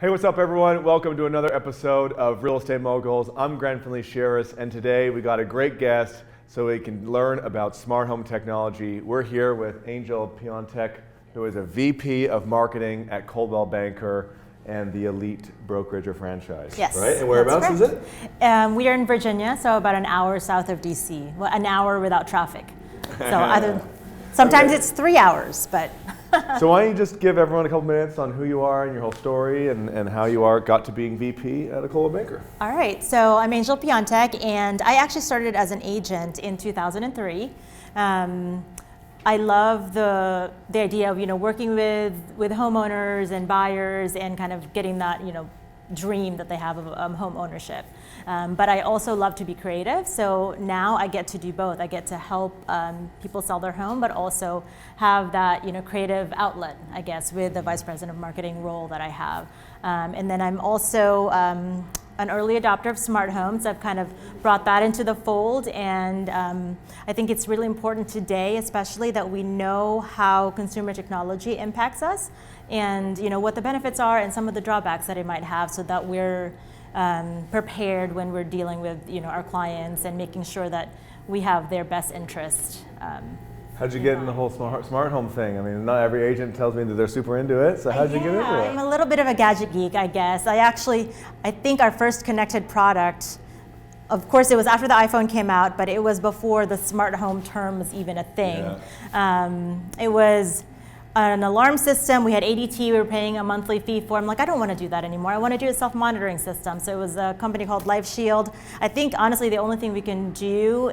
Hey, what's up everyone? Welcome to another episode of Real Estate Moguls. I'm Grant Findlay-Shirras, and today we got a great guest so we can learn about smart home technology. We're here with Angel Piontek, who is a VP of Marketing at Coldwell Banker and the Elite Brokerage or franchise. Yes. Right? And whereabouts is it? We are in Virginia, so about an hour south of DC. Well, an sometimes Okay. It's 3 hours, but. So why don't you just give everyone a couple minutes on who you are and your whole story and how you got to being VP at a Coldwell Banker. All right, so I'm Angel Piontek, and I actually started as an agent in 2003. I love the idea of working with homeowners and buyers and kind of getting that dream that they have of home ownership. But I also love to be creative, so now I get to do both. I get to help people sell their home, but also have that creative outlet, I guess, with the Vice President of Marketing role that I have. And then I'm also an early adopter of smart homes. I've kind of brought that into the fold, and I think it's really important today, especially, that we know how consumer technology impacts us, and what the benefits are and some of the drawbacks that it might have, so that we're prepared when we're dealing with our clients and making sure that we have their best interest. How'd you get in the whole smart home thing? I mean, not every agent tells me that they're super into it, so how'd you get into it? I'm a little bit of a gadget geek, I guess. I think our first connected product, of course it was after the iPhone came out, but it was before the smart home term was even a thing. Yeah. It was an alarm system. We had ADT, we were paying a monthly fee for. I'm like, I don't want to do that anymore. I want to do a self-monitoring system. So it was a company called LifeShield. I think, honestly, the only thing we can do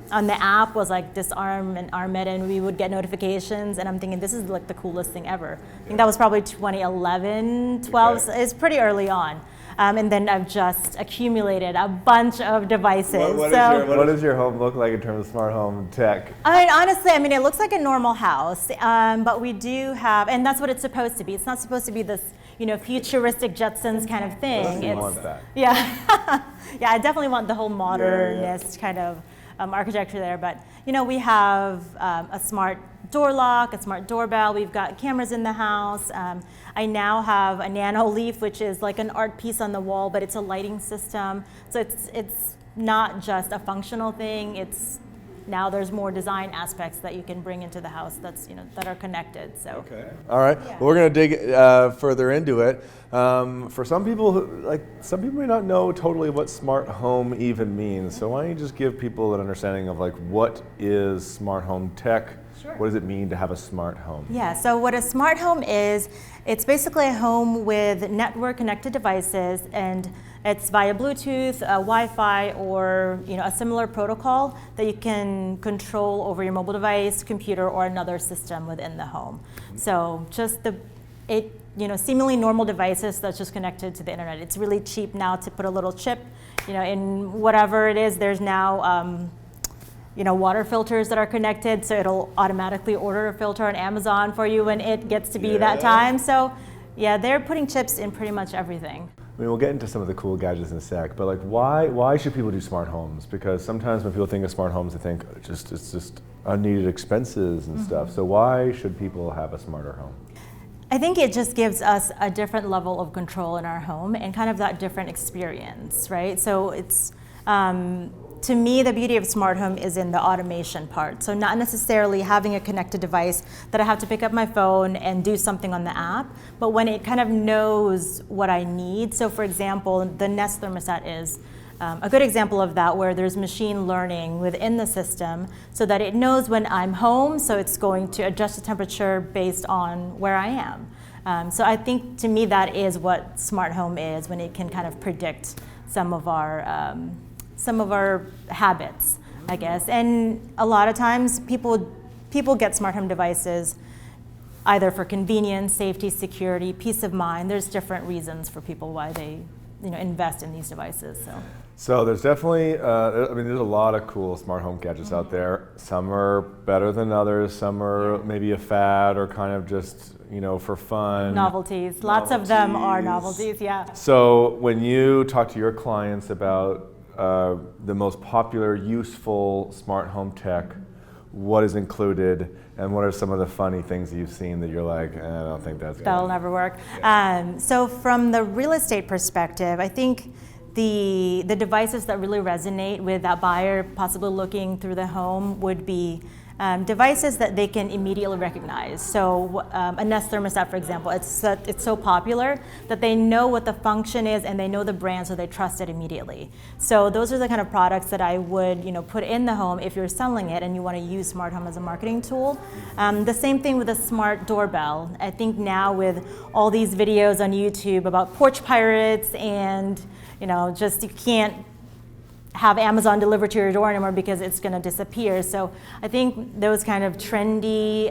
on the app was like disarm and arm it, and we would get notifications, and I'm thinking, this is like the coolest thing ever. I think that was probably 2011, 12, okay. So it's pretty early on. And then I've just accumulated a bunch of devices. What does your home look like in terms of smart home tech? Honestly, it looks like a normal house, but we do have, and that's what it's supposed to be. It's not supposed to be this, futuristic Jetsons kind of thing. You want that. Yeah, yeah. I definitely want the whole modernist kind of architecture there. But we have a smart door lock, a smart doorbell. We've got cameras in the house. I now have a nano leaf, which is like an art piece on the wall, but it's a lighting system. So it's not just a functional thing. Now there's more design aspects that you can bring into the house that are connected. So. Okay. All right. Yeah. Well, we're going to dig further into it. For some people, some people may not know totally what smart home even means. So why don't you just give people an understanding of what is smart home tech? Sure. What does it mean to have a smart home? Yeah, so what a smart home is, it's basically a home with network connected devices, and it's via Bluetooth, Wi-Fi, or a similar protocol that you can control over your mobile device, computer, or another system within the home. Mm-hmm. So just seemingly normal devices that's just connected to the internet. It's really cheap now to put a little chip, in whatever it is. There's now water filters that are connected, so it'll automatically order a filter on Amazon for you when it gets to be that time. So yeah, they're putting chips in pretty much everything. We'll get into some of the cool gadgets in a sec, but why should people do smart homes? Because sometimes when people think of smart homes, they think it's just unneeded expenses and mm-hmm. stuff. So why should people have a smarter home? I think it just gives us a different level of control in our home and kind of that different experience, right? So it's, to me, the beauty of smart home is in the automation part. So not necessarily having a connected device that I have to pick up my phone and do something on the app, but when it kind of knows what I need. So for example, the Nest thermostat is a good example of that, where there's machine learning within the system so that it knows when I'm home, so it's going to adjust the temperature based on where I am. So I think, to me, that is what smart home is, when it can kind of predict some of our habits, I guess. And a lot of times people get smart home devices either for convenience, safety, security, peace of mind. There's different reasons for people why they invest in these devices. So there's definitely, there's a lot of cool smart home gadgets out there. Some are better than others. Some are maybe a fad or kind of just, for fun. Novelties. Lots of them are novelties, yeah. So when you talk to your clients about the most popular, useful smart home tech, what is included, And what are some of the funny things that you've seen that you're like, I don't think that's That'll never work. So from the real estate perspective, I think the devices that really resonate with that buyer possibly looking through the home would be devices that they can immediately recognize. So a Nest thermostat, for example, it's so popular that they know what the function is and they know the brand, so they trust it immediately. So those are the kind of products that I would put in the home if you're selling it and you want to use smart home as a marketing tool. The same thing with a smart doorbell. I think now with all these videos on YouTube about porch pirates and just you can't have Amazon deliver to your door anymore because it's going to disappear. So I think those kind of trendy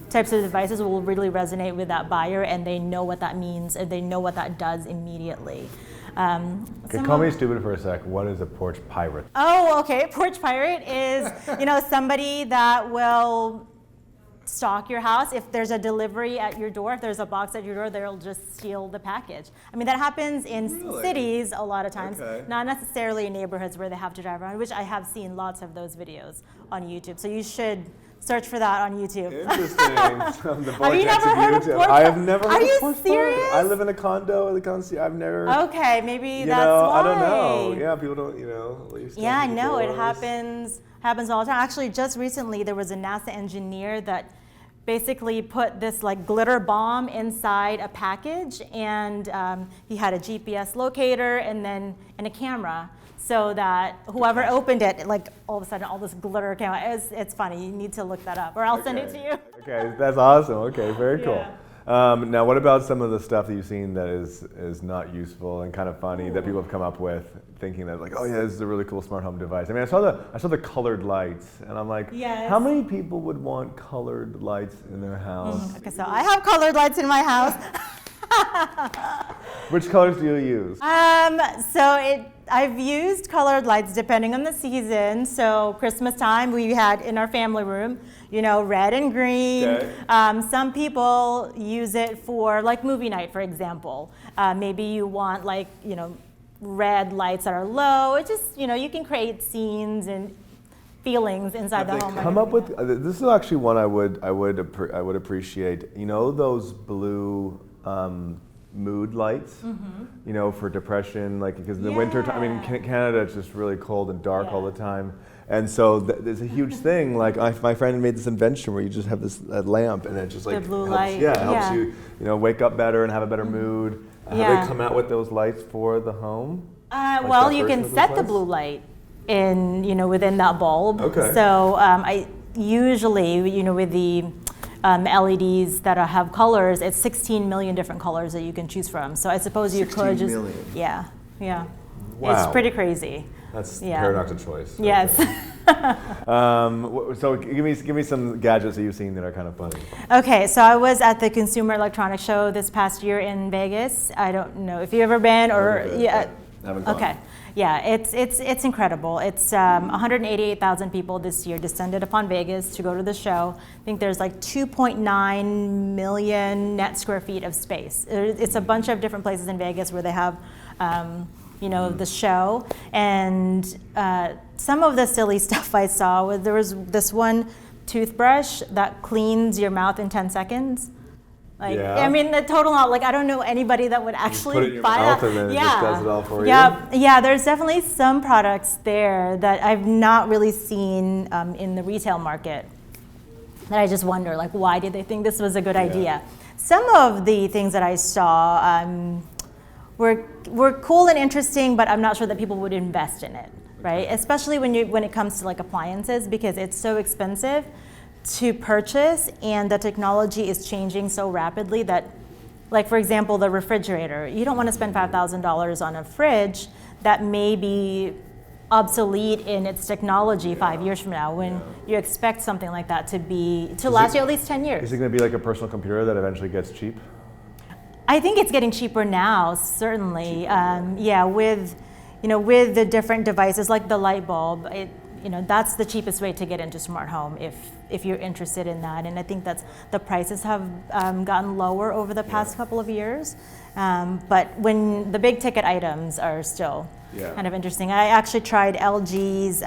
types of devices will really resonate with that buyer, and they know what that means and they know what that does immediately. Okay, call me stupid for a sec. What is a porch pirate? Oh, okay. Porch pirate is somebody that will stalk your house. If there's a delivery at your door, if there's a box at your door, they'll just steal the package. I mean, that happens in cities a lot of times, not necessarily in neighborhoods where they have to drive around, which I have seen lots of those videos on YouTube. So you should search for that on YouTube. Interesting. Have you never heard of porch? I have never heard of porch. Are you serious? I live in a condo. I've never. Okay, maybe that's why. I don't know. Yeah, people don't. At least. Yeah, I know it happens all the time. Actually, just recently there was a NASA engineer that basically put this glitter bomb inside a package, and he had a GPS locator and a camera, so that whoever opened it, all of a sudden all this glitter came out. It's funny. You need to look that up, or I'll send it to you. Okay, that's awesome. Okay, very cool. Now, what about some of the stuff that you've seen that is not useful and kind of funny that people have come up with, thinking that oh yeah, this is a really cool smart home device? I mean, I saw the colored lights, and I'm like, how many people would want colored lights in their house? Okay, so I have colored lights in my house. Which colors do you use? I've used colored lights depending on the season. So Christmas time, we had in our family room, red and green. Okay. Some people use it for movie night, for example. Maybe you want red lights that are low. It just, you can create scenes and feelings inside the home. Come up with this is actually one I would appreciate. Those blue mood lights, for depression, because in the winter time, I mean, Canada is just really cold and dark all the time. And so there's a huge thing. My friend made this invention where you just have this lamp, and it just the blue helps, light. Helps you, wake up better and have a better mood. Have they come out with those lights for the home? Well, you can set the blue light in, within that bulb. Okay. So I usually, with the LEDs that have colors, it's 16 million different colors that you can choose from. So I suppose you could just. 16 million. Yeah. Wow. It's pretty crazy. That's paradox of choice. Yes. So give me some gadgets that you've seen that are kind of funny. Okay, so I was at the Consumer Electronics Show this past year in Vegas. I don't know if you've ever been or Haven't gone. Okay. Yeah, it's incredible. It's 188,000 people this year descended upon Vegas to go to the show. I think there's 2.9 million net square feet of space. It's a bunch of different places in Vegas where they have the show. And some of the silly stuff I saw, there was this one toothbrush that cleans your mouth in 10 seconds. I mean, the total not, I don't know anybody that would actually put it in your buy mouth that. and then it just does it all for you? Yeah, there's definitely some products there that I've not really seen in the retail market that I just wonder, why did they think this was a good idea? Some of the things that I saw were cool and interesting, but I'm not sure that people would invest in it, right? Especially when it comes to appliances, because it's so expensive to purchase, and the technology is changing so rapidly that, for example, the refrigerator. You don't want to spend $5,000 on a fridge that may be obsolete in its technology 5 years from now, when you expect something like that to last you at least 10 years. Is it going to be like a personal computer that eventually gets cheap? I think it's getting cheaper now, certainly. With the different devices like the light bulb, that's the cheapest way to get into smart home if you're interested in that. And I think the prices have gotten lower over the past couple of years. But when the big ticket items are still kind of interesting. I actually tried LG's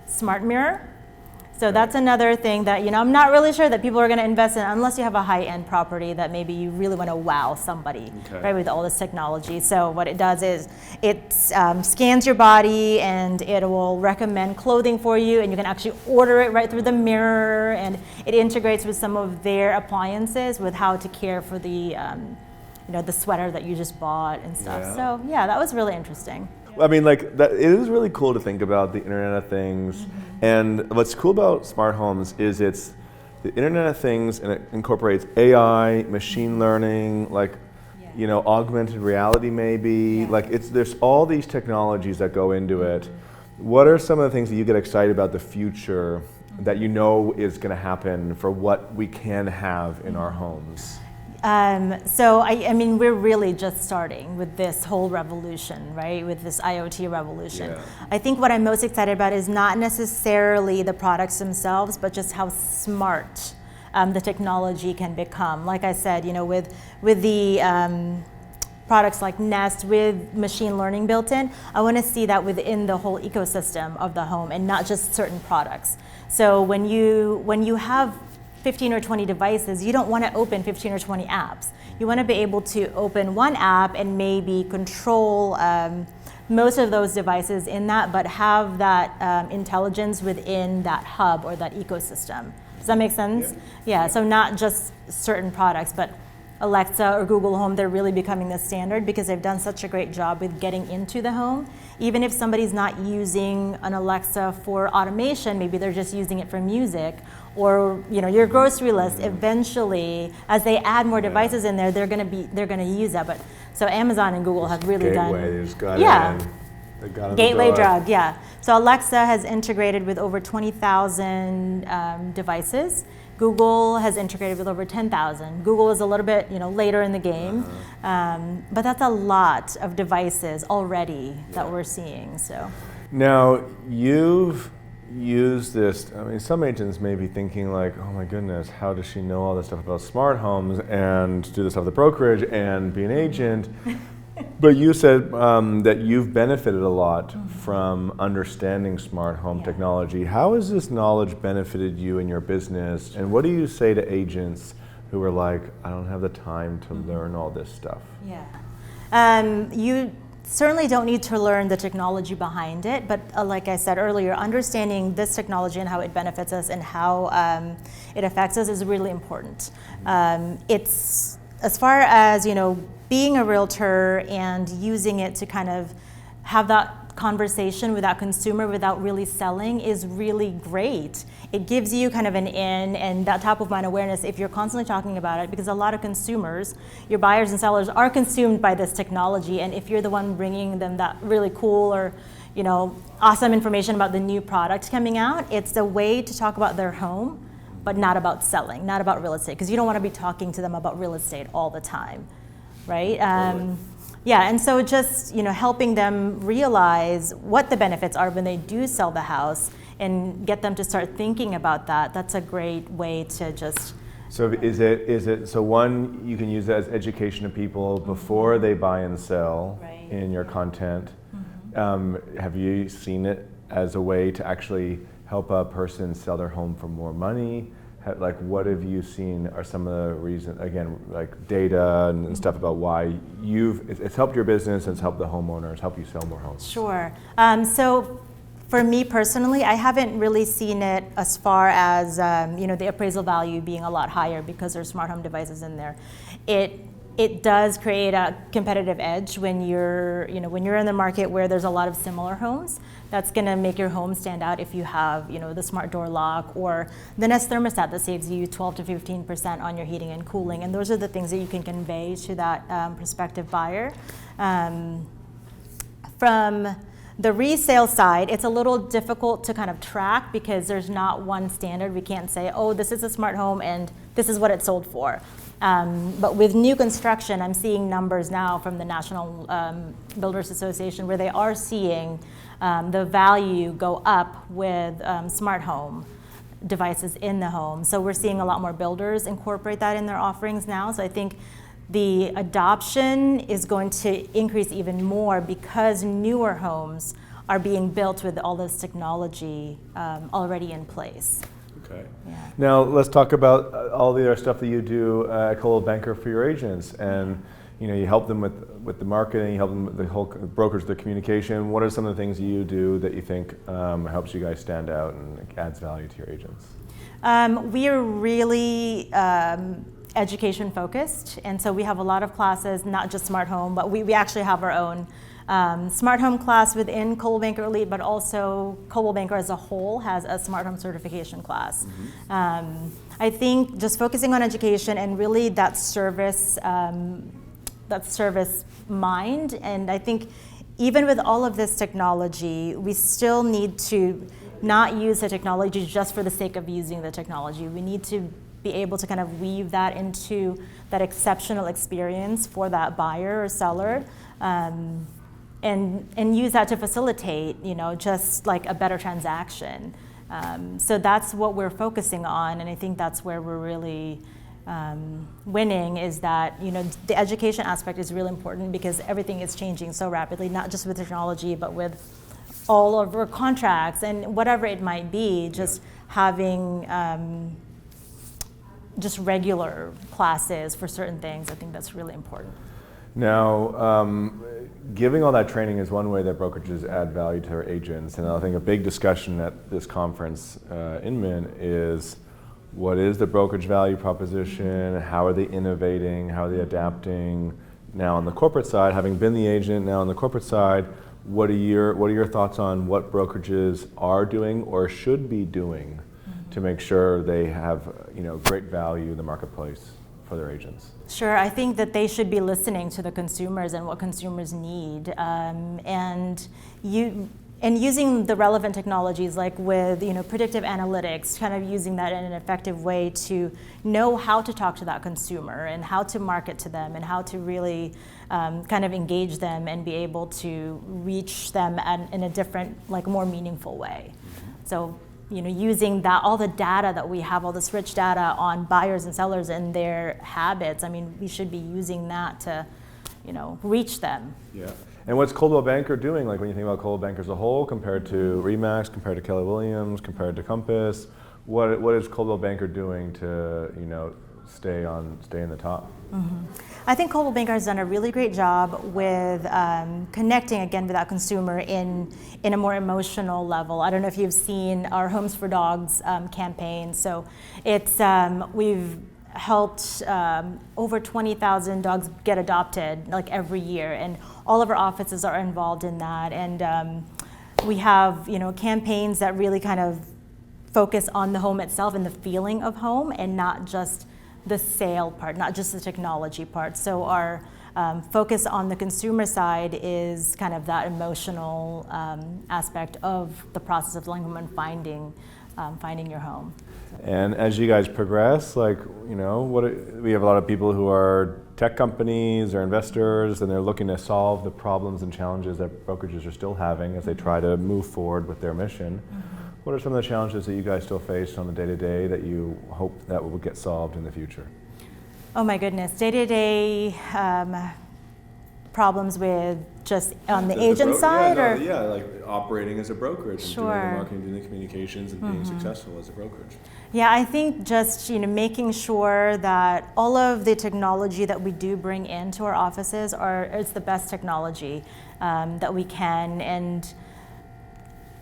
smart mirror. So that's another thing that, I'm not really sure that people are going to invest in unless you have a high-end property that maybe you really want to wow somebody, right, with all this technology. So what it does is it scans your body and it will recommend clothing for you, and you can actually order it right through the mirror, and it integrates with some of their appliances with how to care for the the sweater that you just bought and stuff. Yeah. So yeah, that was really interesting. I mean, like, it is really cool to think about the Internet of Things. And what's cool about smart homes is it's the Internet of Things, and it incorporates AI, machine learning, like, augmented reality maybe. Like, there's all these technologies that go into it. What are some of the things that you get excited about the future that is going to happen for what we can have in our homes? So I mean, we're really just starting with this whole revolution, right? With this IoT revolution. Yeah. I think what I'm most excited about is not necessarily the products themselves, but just how smart the technology can become. Like I said, with the products like Nest with machine learning built in, I want to see that within the whole ecosystem of the home and not just certain products. So when you have 15 or 20 devices, you don't want to open 15 or 20 apps. You want to be able to open one app and maybe control most of those devices in that, but have that intelligence within that hub or that ecosystem. Does that make sense? Yeah, so not just certain products, but Alexa or Google Home, they're really becoming the standard because they've done such a great job with getting into the home. Even if somebody's not using an Alexa for automation, maybe they're just using it for music, or your grocery list. Eventually, as they add more devices in there, they're going to use that. But so Amazon and Google have really done. They just got They got in Gateway the door. drug, yeah. So Alexa has integrated with over 20,000 devices. Google has integrated with over 10,000. Google is a little bit, later in the game, but that's a lot of devices already that we're seeing. So Now, you've used this. I mean, some agents may be thinking like, "Oh my goodness, how does she know all this stuff about smart homes and do this stuff at the brokerage and be an agent?" But you said that you've benefited a lot from understanding smart home technology. How has this knowledge benefited you in your business? And what do you say to agents who are like, I don't have the time to learn all this stuff? Yeah. You certainly don't need to learn the technology behind it, but like I said earlier, understanding this technology and how it benefits us and how it affects us is really important. It's, as far as, being a realtor and using it to kind of have that conversation with that consumer without really selling is really great. It gives you kind of an in and that top of mind awareness if you're constantly talking about it, because a lot of consumers, your buyers and sellers, are consumed by this technology, and if you're the one bringing them that really cool or awesome information about the new product coming out, it's a way to talk about their home, but not about selling, not about real estate, because you don't want to be talking to them about real estate all the time. Right? Yeah, and so just helping them realize what the benefits are when they do sell the house and get them to start thinking about that. That's a great way to just. So is it so one, you can use that as education of people before they buy and sell in your content. Have you seen it as a way to actually help a person sell their home for more money? Like, what have you seen are some of the reasons, again, like data and stuff about why it's helped your business and it's helped the homeowners, help you sell more homes? Sure. So for me personally, I haven't really seen it as far as, the appraisal value being a lot higher because there's smart home devices in there. It does create a competitive edge when you're in the market where there's a lot of similar homes. That's going to make your home stand out if you have, the smart door lock or the Nest thermostat that saves you 12 to 15% on your heating and cooling. And those are the things that you can convey to that prospective buyer. From the resale side, it's a little difficult to kind of track because there's not one standard. We can't say, oh, this is a smart home and this is what it sold for. But with new construction, I'm seeing numbers now from the National Builders Association where they are seeing the value go up with smart home devices in the home. So we're seeing a lot more builders incorporate that in their offerings now. So I think the adoption is going to increase even more because newer homes are being built with all this technology already in place. Okay. Yeah. Now let's talk about all the other stuff that you do at Coldwell Banker for your agents, and you help them with the marketing, you help them with the whole brokerage, the communication. What are some of the things you do that you think helps you guys stand out and adds value to your agents? We are really education focused, and so we have a lot of classes, not just Smart Home, but we actually have our own Smart Home class within Coldwell Banker Elite, but also Coldwell Banker as a whole has a Smart Home certification class. Mm-hmm. I think just focusing on education and really that service mind, and I think even with all of this technology, we still need to not use the technology just for the sake of using the technology. We need to be able to kind of weave that into that exceptional experience for that buyer or seller, and use that to facilitate, just like a better transaction. So that's what we're focusing on, and I think that's where we're really winning, is that the education aspect is really important because everything is changing so rapidly, not just with technology, but with all of our contracts and whatever it might be. Just having just regular classes for certain things, I think that's really important. Now, giving all that training is one way that brokerages add value to their agents, and I think a big discussion at this conference in Min is, what is the brokerage value proposition? How are they innovating? How are they adapting? Now on the corporate side, having been the agent, now on the corporate side, what are your thoughts on what brokerages are doing or should be doing to make sure they have great value in the marketplace for their agents? Sure, I think that they should be listening to the consumers and what consumers need, and using the relevant technologies like with predictive analytics, kind of using that in an effective way to know how to talk to that consumer and how to market to them and how to really kind of engage them and be able to reach them in a different, more meaningful way. So using that, all the data that we have, all this rich data on buyers and sellers and their habits, we should be using that to reach them. Yeah. And what's Coldwell Banker doing? Like when you think about Coldwell Banker as a whole, compared to Remax, compared to Keller Williams, compared to Compass, what is Coldwell Banker doing to stay in the top? Mm-hmm. I think Coldwell Banker has done a really great job with connecting again with that consumer in a more emotional level. I don't know if you've seen our Homes for Dogs campaign. So it's we've helped over 20,000 dogs get adopted every year, and all of our offices are involved in that, and we have campaigns that really kind of focus on the home itself and the feeling of home, and not just the sale part, not just the technology part. So our focus on the consumer side is kind of that emotional aspect of the process of selling home and finding your home. And as you guys progress, we have a lot of people who are tech companies or investors, and they're looking to solve the problems and challenges that brokerages are still having as they try to move forward with their mission. Mm-hmm. What are some of the challenges that you guys still face on the day-to-day that you hope that will get solved in the future? Oh my goodness, day-to-day problems with just on the agent side, like operating as a brokerage, sure, and doing the marketing, doing the communications, and being successful as a brokerage. Yeah, I think just making sure that all of the technology that we do bring into our offices is the best technology that we can, and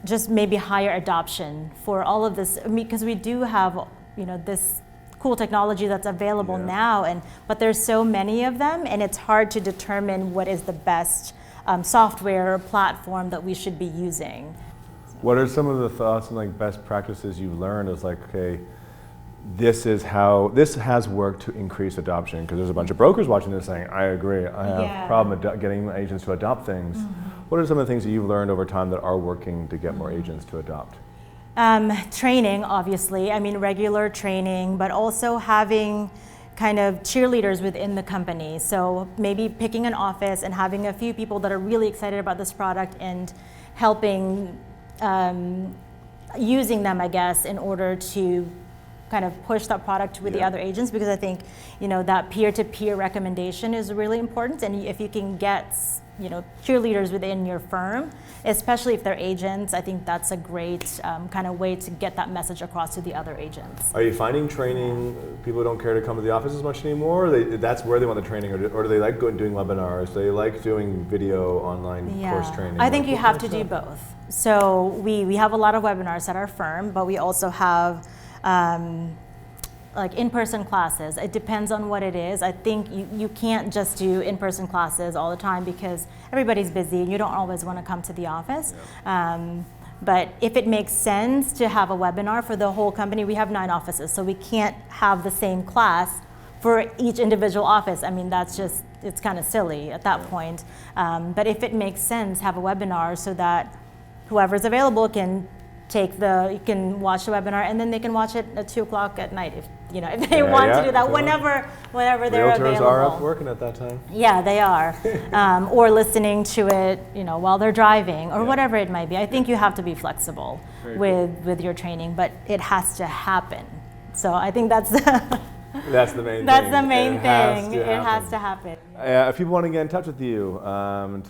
just maybe higher adoption for all of this, because we do have this cool technology that's available now, but there's so many of them, and it's hard to determine what is the best software or platform that we should be using. What are some of the thoughts and best practices you've learned as okay, this has worked to increase adoption? Because there's a bunch of brokers watching this saying, I agree, I have a problem getting agents to adopt things. Mm-hmm. What are some of the things that you've learned over time that are working to get more agents to adopt? Training, obviously. Regular training, but also having kind of cheerleaders within the company. So maybe picking an office and having a few people that are really excited about this product and helping using them, I guess, in order to kind of push that product with the other agents, because I think, that peer-to-peer recommendation is really important. And if you can get, cheerleaders within your firm, especially if they're agents, I think that's a great kind of way to get that message across to the other agents. Are you finding training, people don't care to come to the office as much anymore? Or that's where they want the training, or do they like doing webinars? Do they like doing video online course training? I think you have to do both. So we have a lot of webinars at our firm, but we also have like in-person classes. It depends on what it is. I think you can't just do in-person classes all the time because everybody's busy and you don't always want to come to the office. But if it makes sense to have a webinar for the whole company, we have 9 offices, so we can't have the same class for each individual office. I mean, it's kind of silly at that point. But if it makes sense, have a webinar so that whoever's available can you can watch the webinar, and then they can watch it at 2:00 at night if they want to do that, whenever they're available. Realtors are up working at that time. Yeah, they are. Or listening to it, while they're driving, or whatever it might be. I think you have to be flexible with your training, but it has to happen. So I think that's that's the main thing. That's the main thing. It has to happen. If people want to get in touch with you,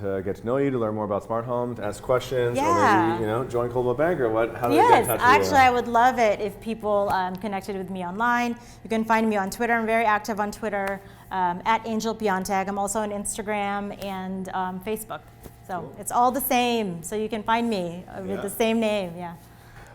to get to know you, to learn more about smart homes, ask questions, or maybe join Coldwell Banker, how do they get in touch with you? Actually, I would love it if people connected with me online. You can find me on Twitter. I'm very active on Twitter, at Angel Piontek. I'm also on Instagram and Facebook. So it's all the same. So you can find me with the same name. Yeah.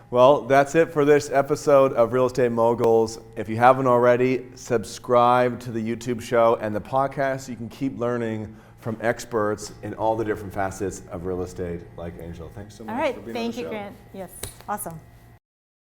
Well, that's it for this episode of Real Estate Moguls. If you haven't already, subscribe to the YouTube show and the podcast so you can keep learning from experts in all the different facets of real estate like Angel. Thanks so much for being on the show. Thank you, Grant. Yes, awesome.